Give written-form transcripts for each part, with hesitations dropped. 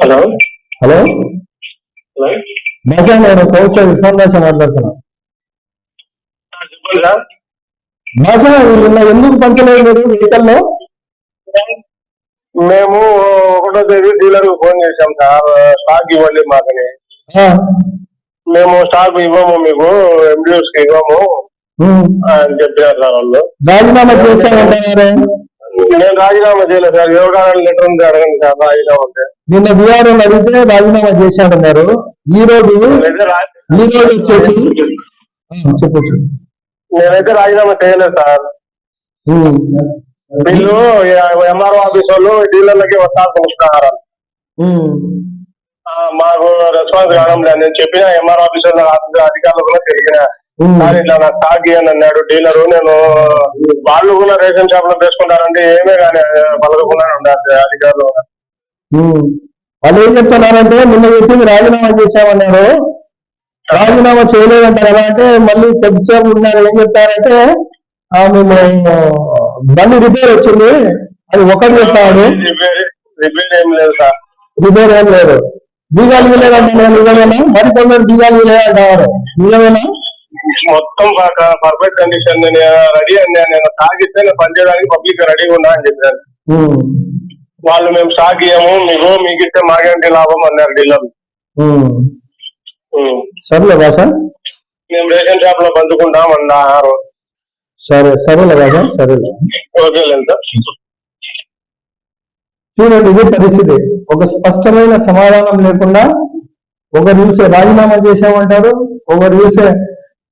Hello hello hello బాగా నేను కౌచ విశ్వనాథ మాట్లాడుతున్నా. చెప్పండి సార్. బాగా నిన్న ఎందుకు పంచలేదు మీరు వెహికల్లో? మేము 1వ తేదీ డీలర్ ఫోన్ చేశాం సార్, స్టాక్ ఇవ్వండి మాకని. మేము స్టాక్ ఇవ్వము, మీకు MDOs కి ఇవ్వము అని చెప్పారు సార్ వాళ్ళు. రాజీనామా చేశామంటున్నారే? నేను రాజీనామా చేయలేదు సార్. యోగాలను లెటర్ ఉంది, అడగండి సార్ రాజీనామా ఉంటే. నిన్న బీఆర్ఓ అడిగితే రాజీనామా చేశాడన్నారు. ఈ రోజు వచ్చేసి చెప్పచ్చు. నేనైతే రాజీనామా చేయలేదు సార్. వీళ్ళు MRO ఆఫీస్ వాళ్ళు డీలర్లకి వస్తారు చూస్తున్నారు. మాకు రెస్పాన్స్ కావడం లేదు. నేను చెప్పిన MRO ఆఫీస్ అధికారులు కూడా తిరిగిన సార్ ఇట్లా నాకు స్టాక్ ఇవ్వని అన్నాడు డీలరు. నేను వాళ్ళు కూడా రేషన్ షాప్ లో తీసుకుంటారంటే ఏమే కానీ పలకకుండా ఉండాలి అధికారులు. వాళ్ళు ఏం చెప్తున్నారంటే నిన్న చెప్పింది రాజీనామా చేశామన్నారు, రాజీనామా చేయలేదంటారు. ఎలా అంటే మళ్ళీ కొద్దిసేపు ఉన్నారు. ఏం చెప్తారంటే మేము బండి రిపేర్ వచ్చింది అది ఒకటి చెప్తాడు. రిపేర్ ఏం లేదు సార్. రిపేర్ ఏం లేదు. బీగాలు వీలేదంటే నిజమేనా? మరి కొందరు బీగాలు వీలేదంటారు, నిజమేనా? మొత్తం పర్ఫెక్ట్ కండిషన్ రెడీ అండి. నేను స్టాక్ ఇస్తే నేను పనిచేయడానికి పబ్లిక్ రెడీగా ఉన్నా అని చెప్పాను. వాళ్ళు మేము స్టాక్ ఇయ్యము, మీకు ఇస్తే మాకేంటి లాభం అన్నారు డీలర్. సరేలే బాసా, మేము రేషన్ షాప్ లో పంచుకుంటాం అన్నారు. సరేలే బాసా, సరేలే. ఓకేలేదు సార్. చూడండి, ఇది పరిస్థితి. ఒక స్పష్టమైన సమాధానం లేకుండా ఒకరు చూసే రాజీనామా చేసామంటారు, ఒకరు చూసే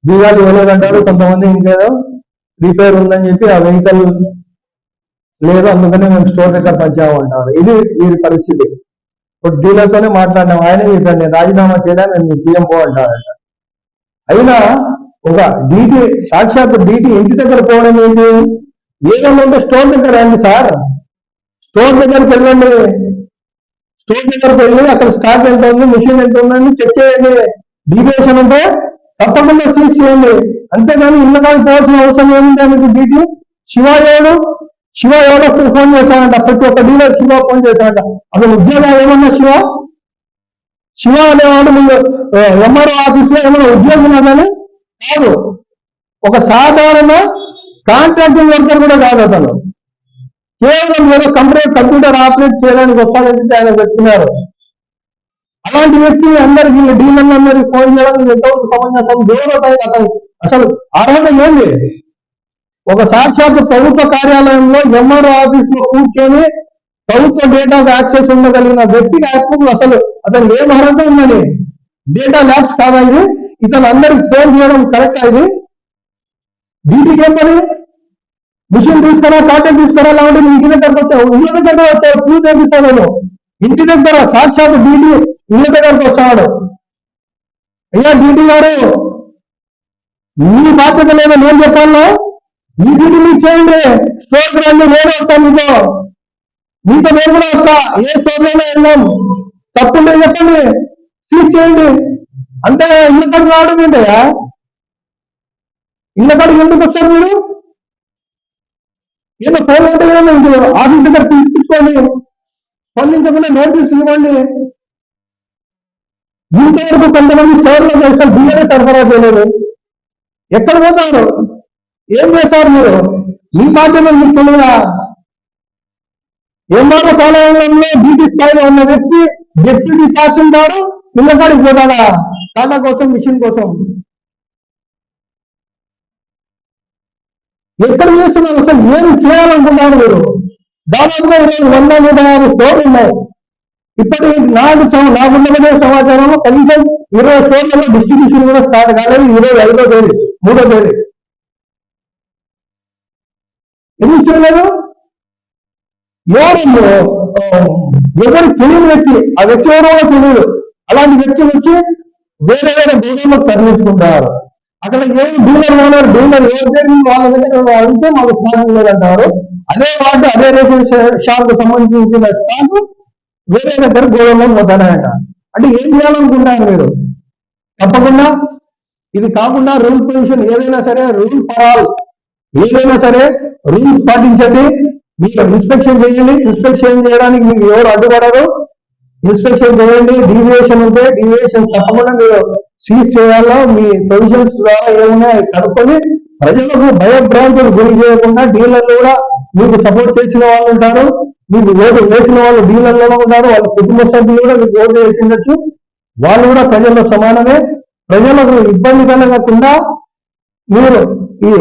బీగాలు ఇవ్వలేదంటారు, కొంతమంది ఇంకేదో రిపేర్ ఉందని చెప్పి ఆ వెహికల్ లేదు అందుకని మేము స్టోర్ దగ్గర పంచామంటారు. ఇది వీరి పరిస్థితి. ఇప్పుడు డీలర్తోనే మాట్లాడినాం, ఆయనే చెప్పాను నేను రాజీనామా చేయడా, నేను PMO అంటారంట. అయినా ఒక DT సాక్షాత్ DT ఇంటి దగ్గర పోవడం ఏంటి? ఏదైనా ఉంటే స్టోర్ దగ్గర రండి సార్, స్టోర్ దగ్గరికి వెళ్ళండి. స్టోర్ దగ్గరకు వెళ్ళి అక్కడ స్టాక్ ఎంత ఉంది, మిషన్ ఎంత ఉందని చెక్ చేయండి. డీవియేషన్ ఉంటే తప్పకుండా సీజ్ చేయండి. అంతేగాని ఇళ్ళ కాదు పోవాల్సిన అవసరం ఏముంది దానికి. DT శివ ఎవరో ఫోన్ చేశాడంట, ప్రతి ఒక్క డీలర్ శివ ఫోన్ చేశాడంట. అసలు ఉద్యోగాలు ఏమన్నా శివ అనేవాడు ముందు MRO ఆఫీస్ లో ఏమైనా ఉద్యోగం ఉన్నదని కాదు, ఒక సాధారణ కాంట్రాక్టింగ్ వర్కర్ కూడా కాదు అతను. కేవలం ఏదో కంప్యూటర్ ఆపరేట్ చేయడానికి వస్తానని ఆయన చెప్తున్నారు. అలాంటి వ్యక్తి అందరికి డీలర్లందరికీ ఫోన్ చేయడం ఎంతవరకు సమంజసం? దేవుడు అతను అసలు అర్హత ఏంది? ఒక సాక్షాత్ ప్రభుత్వ కార్యాలయంలో MRO ఆఫీస్ లో కూర్చొని ప్రభుత్వ డేటాకు యాక్సెస్ ఉండగలిగిన వ్యక్తికి అసలు అతను ఏం అర్హత ఉందని? డేటా ల్యాబ్స్ కాదా ఇది? ఇతను అందరికి ఫోన్ చేయడం కరెక్ట్ ఇది? DTకి ఏం పని? మిషన్ తీసుకురా, కాంటాక్ట్ తీసుకురా, లేకుంటే మీ ఇంటి దగ్గరకు వస్తావు, ఇళ్ళ దగ్గర వస్తావు, చూసి తెప్పిస్తాను. ఇంటి దగ్గర సాక్షాత్ DT ఇళ్ళ దగ్గరకు వస్తాడు. అయ్యా DT గారు, మీ బాధ్యత లేదో నేను చెప్పాను, మీ డ్యూటీ మీకు చేయండి. స్టోర్కి రండి, నేను వస్తాను మీతో నేను కూడా వస్తా. ఏ స్టోర్లోనే వెళ్దాం, తప్పుండే చెప్పండి, సీజ్ చేయండి. అంతే. ఇళ్ళ కాడికి రావడం ఏంటయ్యా? ఇళ్ళ కాడికి ఎందుకు వస్తారు మీరు? ఏదో ఫోన్ అంటే ఆఫీస్ దగ్గర తీసుకొచ్చుకోండి, స్పందించకుండా నోటీస్ ఇవ్వండి. ఇంతవరకు కొంతమంది స్టోర్లో చేస్తారు, బియ్యమే సరఫరా చేయలేదు. ఎక్కడ పోతారు? ఏం చేస్తారు మీరు? మీ బాధ్యత మీకు తెలియదా? MRO కార్యాలయంలో DT స్థాయిలో ఉన్న వ్యక్తి డిప్యూటీ తహసీల్దారు పిల్లకాడికి పోతాడా టాటా కోసం, మిషన్ కోసం? ఎక్కడ చేస్తున్నారు? అసలు ఏం చేయాలనుకుంటున్నారు మీరు? దాదాపుగా 100-150 స్టోర్లు ఉన్నాయి. ఇప్పటి నాకున్నదే సమాచారంలో కనీసం 20 స్టోర్లలో డిస్ట్రిబ్యూషన్ కూడా స్టార్ట్ కాలేదు. 25వ తేదీ 3వ తేదీ ఎందుకు చేయలేదు? ఎవరు తెలియని వ్యక్తి, ఆ వ్యక్తి ఎవరో తెలియదు. అలాంటి వ్యక్తులు వచ్చి వేరే గోడౌన్లో తరలించుకుంటారు. అక్కడ ఏమి డీలర్ ఓనర్ డీలర్ వాళ్ళ దగ్గర అంటే మాకు స్టాక్ లేదంటారు. అదే వాటి అదే రేషన్ షాప్ కు సంబంధించిన స్టాక్ వేరే దగ్గర గోడౌన్లో పోతాడంట. అంటే ఏం చేయాలనుకుంటారు మీరు? తప్పకుండా ఇది కాకుండా రూల్ పొజిషన్ ఏదైనా సరే, రూల్ ఫర్ ఆల్ ఏదైనా సరే రూల్స్ పాటించండి. మీరు ఇన్స్పెక్షన్ చేయండి. ఇన్స్పెక్షన్ చేయడానికి మీకు ఎవరు అడ్డుపడరు. ఇన్స్పెక్షన్ చేయండి. డీవియేషన్ ఉంటే డీవియేషన్ తప్పకుండా మీరు సీజ్ చేయాలో మీ ప్రొవిజన్స్ ద్వారా ఏమున్నాయో కనుక్కొని ప్రజలకు భయభ్రాంతులు గురి చేయకుండా డీలర్లు కూడా మీకు సపోర్ట్ చేసిన వాళ్ళు ఉంటారు, మీకు ఓటు వేసిన వాళ్ళు డీలర్లలో ఉన్నారు, వాళ్ళ కుటుంబ సభ్యులు కూడా మీకు ఓటు వేసి ఉండొచ్చు. వాళ్ళు కూడా ప్రజల్లో సమానమే. ప్రజలకు ఇబ్బంది కలగకుండా మీరు ఈ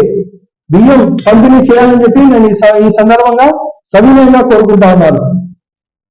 బియ్యం పంపిణీ చేయాలని చెప్పి నేను ఈ సందర్భంగా సవినయంగా కోరుకుంటా ఉన్నాను.